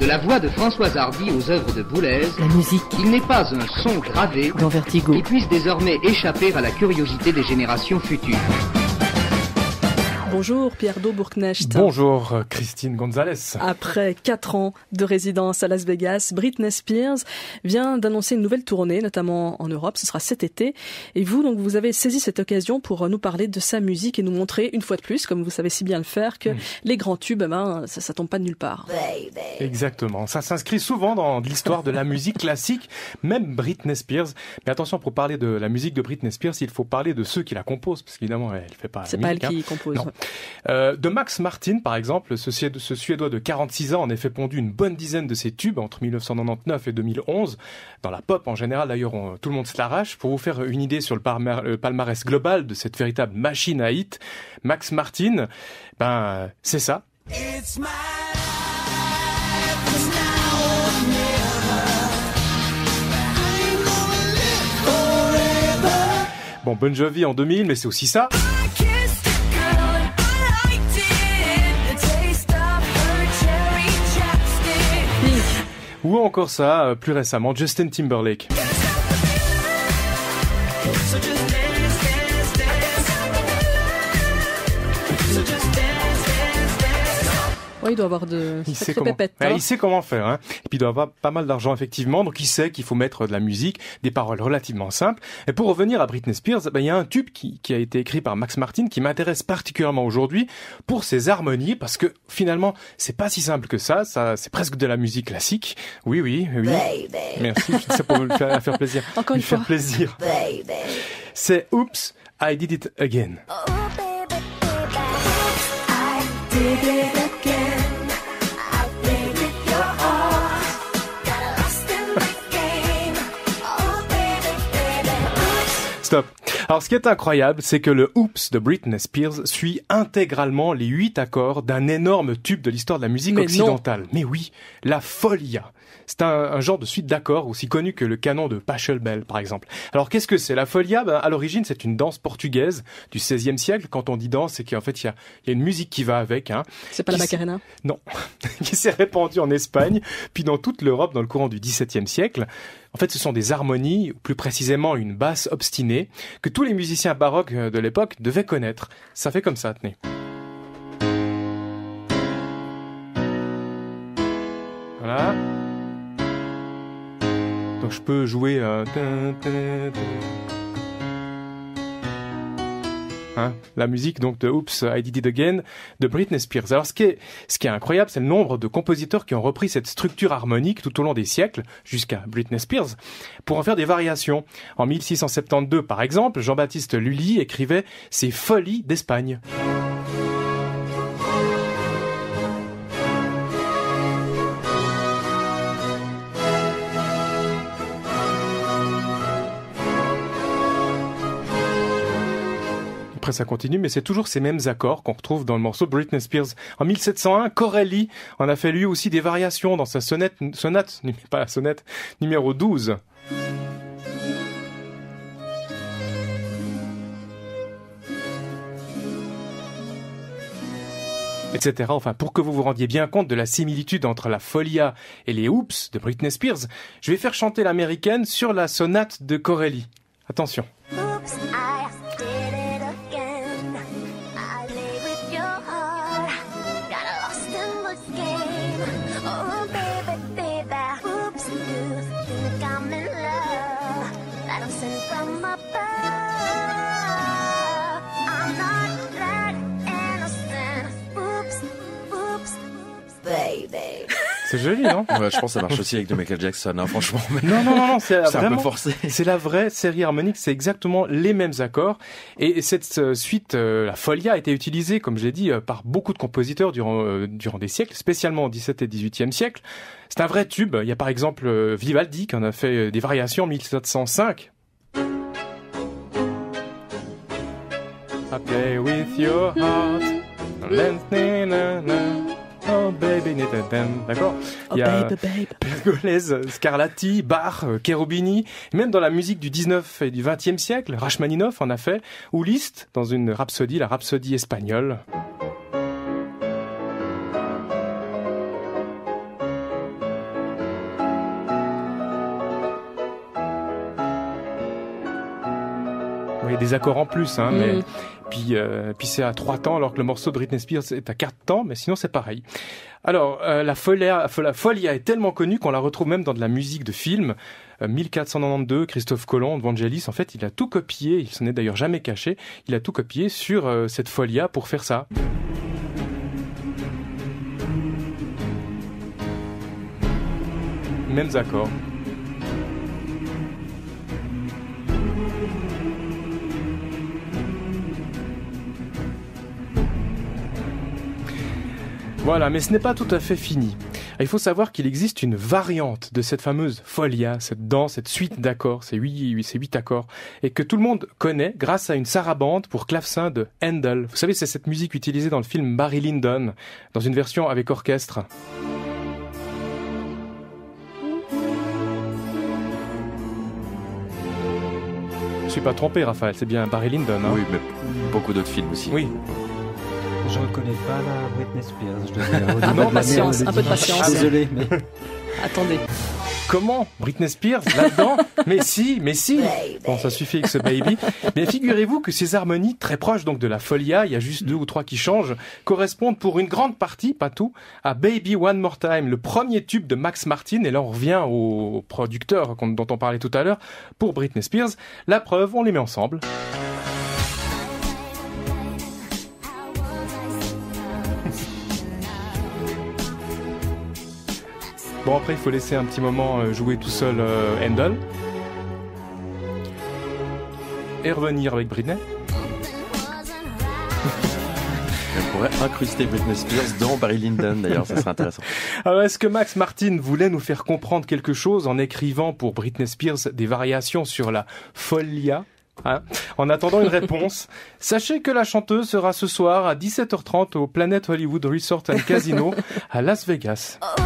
De la voix de Françoise Hardy aux œuvres de Boulez, la musique, il n'est pas un son gravé dans Vertigo qui puisse désormais échapper à la curiosité des générations futures. Bonjour Pierre Bourknecht. Bonjour Christine Gonzalez. Après 4 ans de résidence à Las Vegas, Britney Spears vient d'annoncer une nouvelle tournée, notamment en Europe. Ce sera cet été. Et vous, donc, vous avez saisi cette occasion pour nous parler de sa musique et nous montrer une fois de plus, comme vous savez si bien le faire, que les grands tubes, ça tombe pas de nulle part. Exactement. Ça s'inscrit souvent dans l'histoire de la musique classique, même Britney Spears. Mais attention, pour parler de la musique de Britney Spears, il faut parler de ceux qui la composent, parce qu'évidemment, elle fait pas C'est la pas musique, elle qui compose. Non. De Max Martin, par exemple, ce Suédois de 46 ans en a fait pondu une bonne dizaine de ses tubes entre 1999 et 2011. Dans la pop en général, d'ailleurs, tout le monde se l'arrache. Pour vous faire une idée sur le palmarès global de cette véritable machine à hit, Max Martin, c'est ça. It's my life, it's now or never. Bon, Bon Jovi en 2000, mais c'est aussi ça. Ou encore ça, plus récemment, Justin Timberlake. Oui, il doit avoir de sacrées pépettes. Il sait comment faire, hein. Et puis il doit avoir pas mal d'argent, effectivement. Donc il sait qu'il faut mettre de la musique, des paroles relativement simples. Et pour revenir à Britney Spears, il y a un tube qui a été écrit par Max Martin qui m'intéresse particulièrement aujourd'hui pour ses harmonies, parce que finalement, c'est pas si simple que ça. C'est presque de la musique classique. Oui. Baby. Merci, c'est pour me faire plaisir. Encore une fois. Faire plaisir. Baby. C'est Oops, I Did It Again. Oh, baby, I did it again. Stop. Alors, ce qui est incroyable, c'est que le Oops de Britney Spears suit intégralement les 8 accords d'un énorme tube de l'histoire de la musique occidentale. Mais oui, la Folia. C'est un genre de suite d'accords aussi connu que le canon de Pachelbel, par exemple. Alors, qu'est-ce que c'est? La Folia, à l'origine, c'est une danse portugaise du XVIe siècle. Quand on dit danse, c'est qu'en fait, il y a une musique qui va avec, hein. C'est pas la Macarena? Non. Qui s'est répandue en Espagne, puis dans toute l'Europe dans le courant du XVIIe siècle. En fait, ce sont des harmonies, ou plus précisément une basse obstinée, que tous les musiciens baroques de l'époque devaient connaître. Ça fait comme ça, tenez. Voilà. Donc je peux jouer... la musique donc de Oops, I Did It Again de Britney Spears. Alors ce qui est incroyable, c'est le nombre de compositeurs qui ont repris cette structure harmonique tout au long des siècles jusqu'à Britney Spears pour en faire des variations. En 1672 par exemple, Jean-Baptiste Lully écrivait ses Folies d'Espagne. Après ça continue, mais c'est toujours ces mêmes accords qu'on retrouve dans le morceau Britney Spears. En 1701, Corelli en a fait lui aussi des variations dans sa sonate numéro 12. Etc. Enfin, pour que vous vous rendiez bien compte de la similitude entre la Folia et les Oops de Britney Spears, je vais faire chanter l'américaine sur la sonate de Corelli. Attention. Oops, c'est joli, non? Ouais, je pense que ça marche aussi avec de Michael Jackson, hein, franchement. Non, c'est vraiment, un peu forcé. C'est la vraie série harmonique, c'est exactement les mêmes accords. Et cette suite, la Folia, a été utilisée, comme je l'ai dit, par beaucoup de compositeurs durant des siècles, spécialement au XVIIe et XVIIIe siècle. C'est un vrai tube. Il y a par exemple Vivaldi qui en a fait des variations en 1705. I play with your heart. Oh baby, d'accord. Il y a Pergolèse, Scarlatti, Bach, Cherubini, même dans la musique du 19 et du 20e siècle, Rachmaninoff en a fait, ou Liszt dans une rhapsodie, la rhapsodie espagnole. des accords en plus, hein, mais puis c'est à 3 temps alors que le morceau de Britney Spears est à 4 temps, mais sinon c'est pareil. Alors la Folia est tellement connue qu'on la retrouve même dans de la musique de film. 1492, Christophe Colomb de Vangelis, en fait, il a tout copié, il s'en est d'ailleurs jamais caché, il a tout copié sur cette Folia pour faire ça. Mêmes accords. Voilà, mais ce n'est pas tout à fait fini. Il faut savoir qu'il existe une variante de cette fameuse folia, cette danse, cette suite d'accords, ces 8 accords, et que tout le monde connaît grâce à une sarabande pour clavecin de Handel. Vous savez, c'est cette musique utilisée dans le film Barry Lyndon, dans une version avec orchestre. Je suis pas trompé, Raphaël, c'est bien Barry Lyndon. Hein. Oui, mais beaucoup d'autres films aussi. Oui. Je ne reconnais pas la Britney Spears. Je dois dire. Non, patience, un peu de patience. Désolé, mais... Attendez. Comment Britney Spears là-dedans? Mais si. Bon, ça suffit avec ce baby. Mais figurez-vous que ces harmonies très proches donc de la folia, il y a juste 2 ou 3 qui changent, correspondent pour une grande partie, pas tout, à Baby One More Time, le premier tube de Max Martin. Et là, on revient au producteur dont on parlait tout à l'heure pour Britney Spears. La preuve, on les met ensemble. Bon, après, il faut laisser un petit moment jouer tout seul Handel. Et revenir avec Britney. On pourrait incruster Britney Spears dans Barry Lyndon, d'ailleurs, ça serait intéressant. Alors, est-ce que Max Martin voulait nous faire comprendre quelque chose en écrivant pour Britney Spears des variations sur la folia? En attendant une réponse, sachez que la chanteuse sera ce soir à 17h30 au Planet Hollywood Resort and Casino à Las Vegas. Oh,